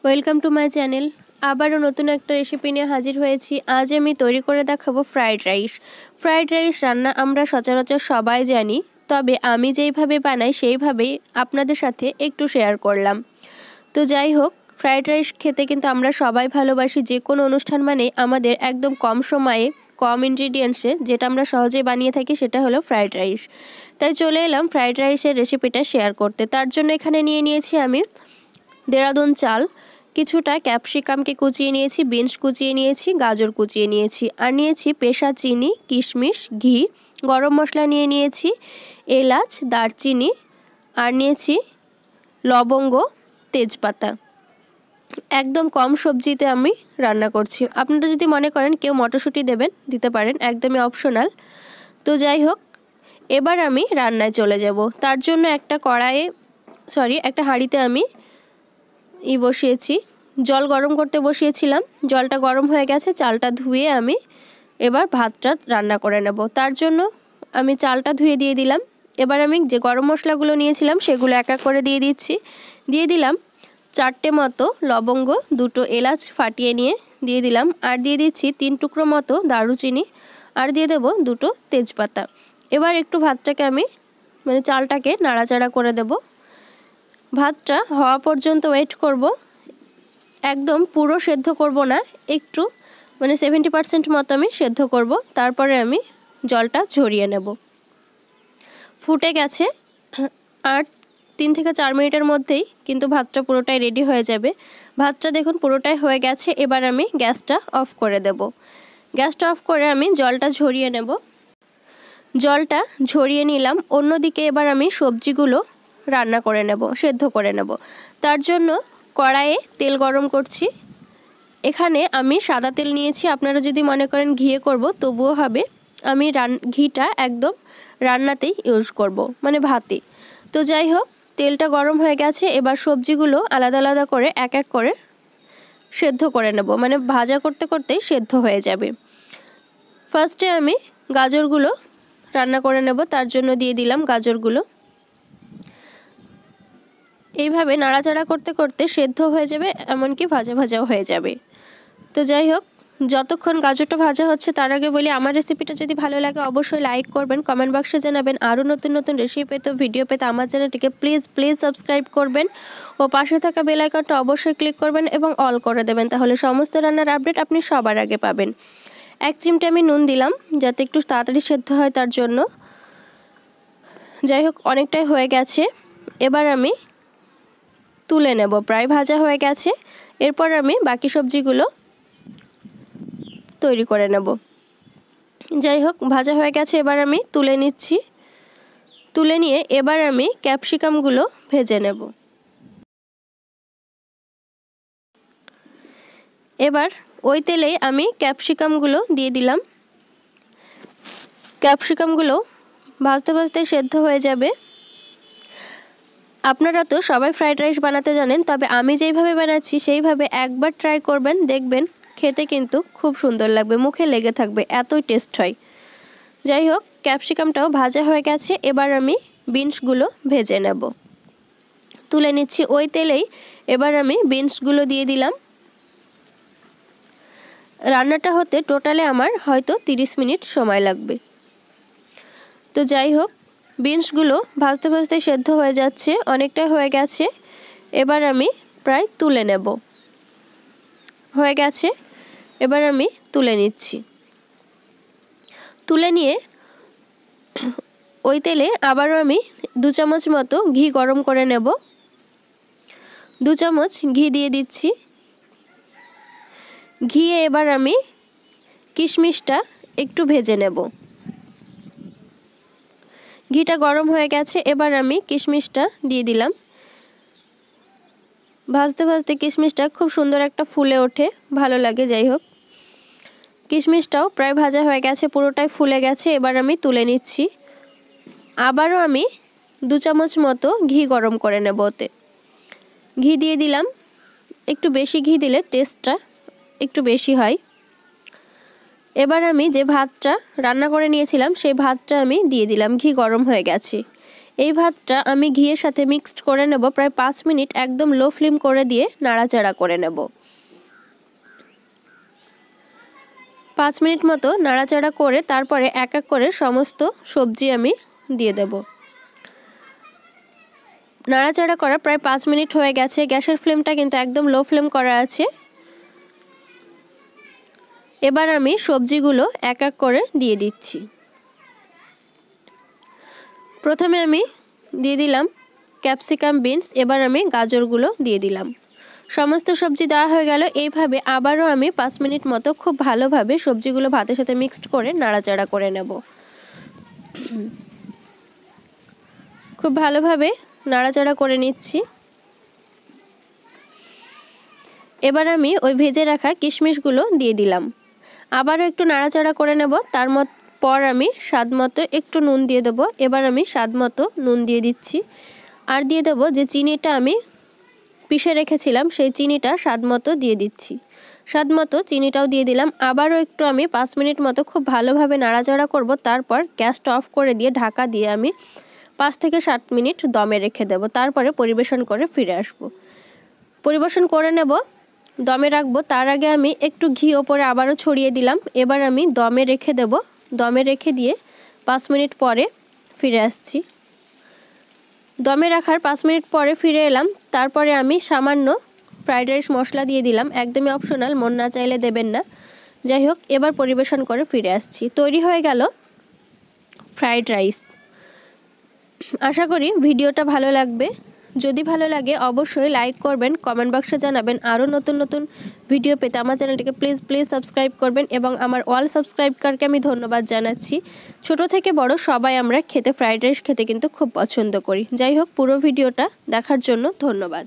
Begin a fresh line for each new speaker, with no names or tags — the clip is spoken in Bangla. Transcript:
Welcome to my channel. আবারও নতুন একটা রেসিপি নিয়ে হাজির হয়েছি। আজ আমি তৈরি করে দেখাবো ফ্রাইড রাইস। ফ্রাইড রাইস রান্না আমরা সচরাচর সবাই জানি, তবে আমি যেইভাবে বানাই সেইভাবেই আপনাদের সাথে একটু শেয়ার করলাম। তো যাই হোক, ফ্রাইড রাইস খেতে কিন্তু আমরা সবাই ভালোবাসি। যে কোনো অনুষ্ঠান মানে আমাদের একদম কম সময়ে কম ইনগ্রিডিয়েন্টসে যেটা আমরা সহজেই বানিয়ে থাকি সেটা হলো ফ্রাইড রাইস। তাই চলে এলাম ফ্রাইড রাইসের রেসিপিটা শেয়ার করতে। তার জন্য এখানে নিয়েছি আমি দেরাদুন চাল, কিছুটা ক্যাপসিকামকে কুচিয়ে নিয়েছি, বিনস কুচিয়ে নিয়েছি, গাজর কুচিয়ে নিয়েছি, আর নিয়েছি পেশা চিনি, কিশমিশ, ঘি, গরম মশলা নিয়েছি, এলাচ, দারচিনি, আর নিয়েছি লবঙ্গ, তেজপাতা। একদম কম সবজিতে আমি রান্না করছি। আপনারা যদি মনে করেন কেউ মটরশুঁটি দিতে পারেন, একদমই অপশনাল। তো যাই হোক, এবার আমি রান্নায় চলে যাব। তার জন্য একটা হাঁড়িতে আমি বসিয়েছি, জল গরম করতে বসিয়েছিলাম। জলটা গরম হয়ে গেছে, চালটা ধুয়ে আমি এবার ভাতটা রান্না করে নেব। তার জন্য আমি চালটা ধুয়ে দিয়ে দিলাম। এবার আমি যে গরম মশলাগুলো নিয়েছিলাম সেগুলো এক এক করে দিয়ে দিলাম 4টে মতো লবঙ্গ, 2টো এলাচ ফাটিয়ে নিয়ে দিয়ে দিলাম, আর দিয়ে দিচ্ছি 3 টুকরো মতো দারুচিনি, আর দিয়ে দেব 2টো তেজপাতা। এবার একটু ভাতটাকে আমি চালটাকে নাড়াচাড়া করে দেব। ভাতটা হওয়া পর্যন্ত ওয়েট করব। একদম পুরো সেদ্ধ করব না, একটু 70% মতো আমি সেদ্ধ করব। তারপরে আমি জলটা ঝরিয়ে নেব। ফুটে গেছে, আর 3 থেকে 4 মিনিটের মধ্যেই কিন্তু ভাতটা পুরোটাই রেডি হয়ে যাবে। ভাতটা দেখুন পুরোটাই হয়ে গেছে। এবার আমি গ্যাসটা অফ করে দেব। গ্যাসটা অফ করে আমি জলটা ঝরিয়ে নেব। জলটা ঝরিয়ে নিলাম। অন্যদিকে এবার আমি সবজিগুলো রান্না করে নেব, সেদ্ধ করে নেব। তার জন্য কড়াইয়ে তেল গরম করছি। এখানে আমি সাদা তেল নিয়েছি, আপনারা যদি মনে করেন ঘিয়ে করব তবুও হবে। আমি ঘিটা একদম রান্নাতেই ইউজ করব, ভাতে। তো যাই হোক, তেলটা গরম হয়ে গেছে। এবার সবজিগুলো আলাদা আলাদা করে এক এক করে সেদ্ধ করে নেব, ভাজা করতে করতেই সেদ্ধ হয়ে যাবে। ফার্স্টে আমি গাজরগুলো রান্না করে নেব। তার জন্য দিয়ে দিলাম গাজরগুলো। এইভাবে নাড়াচাড়া করতে করতে সেদ্ধ হয়ে যাবে, এমনকি ভাজা ভাজাও হয়ে যাবে। তো যাই হোক, যতক্ষণ গাজরটা ভাজা হচ্ছে তার আগে বলি, আমার রেসিপিটা যদি ভালো লাগে অবশ্যই লাইক করবেন, কমেন্ট বক্সে জানাবেন। আরও নতুন নতুন রেসিপি পেতে, ভিডিও পেতে আমার চ্যানেলটিকে প্লিজ সাবস্ক্রাইব করবেন ও পাশে থাকা বেল আইকনটা অবশ্যই ক্লিক করবেন এবং অল করে দেবেন, তাহলে সমস্ত রান্নার আপডেট আপনি সবার আগে পাবেন। 1 চিমটে আমি নুন দিলাম যাতে একটু তাড়াতাড়ি সেদ্ধ হয়, তার জন্য। যাই হোক, অনেকটাই হয়ে গেছে। এবার আমি তুলে নেব, প্রায় ভাজা হয়ে গেছে। এরপর আমি বাকি সবজিগুলো তৈরি করে নেব। যাই হোক, ভাজা হয়ে গেছে, এবার আমি তুলে নিচ্ছি। তুলে নিয়ে এবার আমি ক্যাপসিকামগুলো ভেজে নেব। এবার ওই তেলেই আমি ক্যাপসিকামগুলো দিয়ে দিলাম। ক্যাপসিকামগুলো ভাজতে ভাজতে সেদ্ধ হয়ে যাবে। আপনারা তো সবাই ফ্রাইড রাইস বানাতে জানেন, তবে আমি যেইভাবে বানাচ্ছি সেইভাবে একবার ট্রাই করবেন, দেখবেন খেতে কিন্তু খুব সুন্দর লাগবে, মুখে লেগে থাকবে, এতই টেস্ট হয়। যাই হোক, ক্যাপসিকামটাও ভাজা হয়ে গেছে। এবার আমি বিনসগুলো ভেজে নেব। তুলে নিচ্ছি ওই তেলেই। এবার আমি বিনসগুলো দিয়ে দিলাম। রান্নাটা হতে টোটালে আমার হয়তো 30 মিনিট সময় লাগবে। তো যাই হোক, বিনসগুলো ভাজতে ভাজতে সেদ্ধ হয়ে যাচ্ছে, অনেকটা হয়ে গেছে। এবার আমি প্রায় তুলে নেব। হয়ে গেছে, এবার আমি তুলে নিচ্ছি। তুলে নিয়ে ওই তেলে আবারও আমি 2 চামচ মতো ঘি গরম করে নেব। 2 চামচ ঘি দিয়ে দিচ্ছি। ঘিয়ে এবার আমি কিশমিশটা একটু ভেজে নেব। ঘিটা গরম হয়ে গেছে, এবার আমি কিশমিশটা দিয়ে দিলাম। ভাজতে ভাজতে কিশমিশটা খুব সুন্দর একটা ফুলে ওঠে, ভালো লাগে। যাই হোক, কিশমিশটাও প্রায় ভাজা হয়ে গেছে, পুরোটাই ফুলে গেছে। এবার আমি তুলে নিচ্ছি। আবারও আমি 2 চামচ মতো ঘি গরম করে নেব। ওতে ঘি দিয়ে দিলাম। একটু বেশি ঘি দিলে টেস্টটা একটু বেশি হয়। এবার আমি যে ভাতটা রান্না করে নিয়েছিলাম সেই ভাতটা আমি দিয়ে দিলাম। ঘি গরম হয়ে গেছে। এই ভাতটা আমি ঘিয়ের সাথে মিক্সড করে নেব প্রায় 5 মিনিট একদম লো ফ্লেম করে দিয়ে নাড়াচাড়া করে নেব। 5 মিনিট মতো নাড়াচাড়া করে তারপরে এক এক করে সমস্ত সবজি আমি দিয়ে দেব। নাড়াচাড়া করা প্রায় 5 মিনিট হয়ে গেছে, গ্যাসের ফ্লেমটা কিন্তু একদম লো ফ্লেম করা আছে। এবার আমি সবজিগুলো এক এক করে দিয়ে দিচ্ছি। প্রথমে আমি দিয়ে দিলাম ক্যাপসিকাম, বিনস, এবার আমি গাজরগুলো দিয়ে দিলাম। সমস্ত সবজি দেওয়া হয়ে গেল। এইভাবে আবারও আমি 5 মিনিট মতো খুব ভালোভাবে সবজিগুলো ভাতের সাথে মিক্সড করে নাড়াচাড়া করে নেব। খুব ভালোভাবে নাড়াচাড়া করে নিচ্ছি। এবার আমি ওই ভেজে রাখা কিশমিশগুলো দিয়ে দিলাম। আবারও একটু নাড়াচাড়া করে নেব। পর আমি স্বাদমতো একটু নুন দিয়ে দেবো। এবার আমি স্বাদমতো নুন দিয়ে দিচ্ছি। আর দিয়ে দেবো যে চিনিটা আমি পিষে রেখেছিলাম সেই চিনিটা স্বাদমতো দিয়ে দিচ্ছি। স্বাদমতো চিনিটাও দিয়ে দিলাম। আবারও একটু আমি 5 মিনিট মতো খুব ভালোভাবে নাড়াচাড়া করব। তারপর গ্যাসটা অফ করে দিয়ে ঢাকা দিয়ে আমি 5 থেকে 7 মিনিট দমে রেখে দেব। তারপরে পরিবেশন করে ফিরে আসব। পরিবেশন করে নেব, দমে রাখবো। তার আগে আমি একটু ঘি ওপরে আবারও ছড়িয়ে দিলাম। এবার আমি দমে রেখে দেব। দমে রেখে দিয়ে 5 মিনিট পরে ফিরে আসছি। দমে রাখার 5 মিনিট পরে ফিরে এলাম। তারপরে আমি সামান্য ফ্রাইড রাইস মশলা দিয়ে দিলাম, একদমই অপশনাল, মন না চাইলে দেবেন না। যাই হোক, এবার পরিবেশন করে ফিরে আসছি। তৈরি হয়ে গেল ফ্রাইড রাইস। আশা করি ভিডিওটা ভালো লাগবে। যদি ভালো লাগে অবশ্যই লাইক করবেন, কমেন্ট বক্সে জানাবেন। আরও নতুন নতুন ভিডিও পেতে আমার চ্যানেলটিকে প্লিজ সাবস্ক্রাইব করবেন এবং আমার অল সাবস্ক্রাইবকারকে আমি ধন্যবাদ জানাচ্ছি। ছোট থেকে বড় সবাই আমরা ফ্রাইড রাইস খেতে কিন্তু খুব পছন্দ করি। যাই হোক, পুরো ভিডিওটা দেখার জন্য ধন্যবাদ।